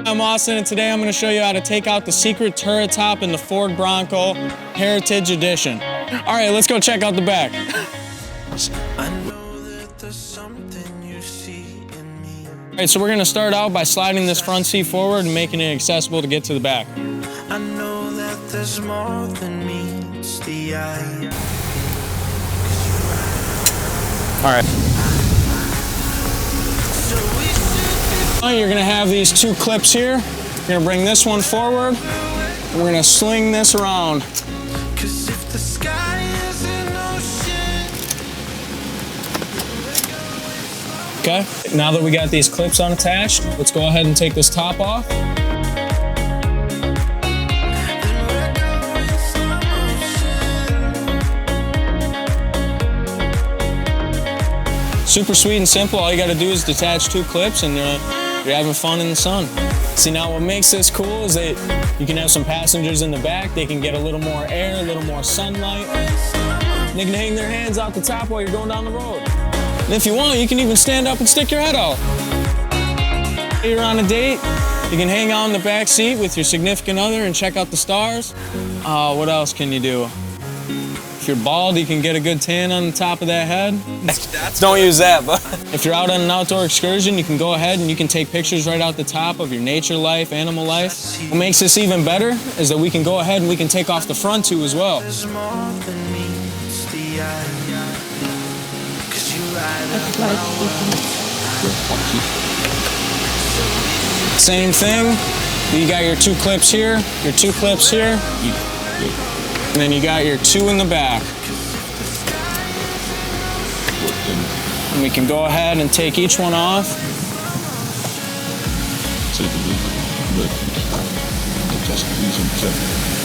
I'm Austin, and today I'm going to show you how to take out the secret turret top in the Ford Bronco Heritage Edition. All right, let's go check out the back. All right, so we're going to start out by sliding this front seat forward and making it accessible to get to the back. I know that there's more than meets the eye. All right. You're gonna have these two clips here. You're gonna bring this one forward, and we're gonna sling this around. Okay, now that we got these clips unattached, let's go ahead and take this top off. Super sweet and simple. All you gotta do is detach two clips and you're having fun in the sun. See, now what makes this cool is that you can have some passengers in the back. They can get a little more air, a little more sunlight. They can hang their hands out the top while you're going down the road. And if you want, you can even stand up and stick your head out. You're on a date, you can hang out in the back seat with your significant other and check out the stars. What else can you do? If you're bald, you can get a good tan on the top of that head. Don't use that, but if you're out on an outdoor excursion, you can go ahead and you can take pictures right out the top of your nature life, animal life. What makes this even better is that we can go ahead and we can take off the front too as well. Same thing. You got your two clips here, your two clips here. And then you got your two in the back. And we can go ahead and take each one off. Take a look. Just use them.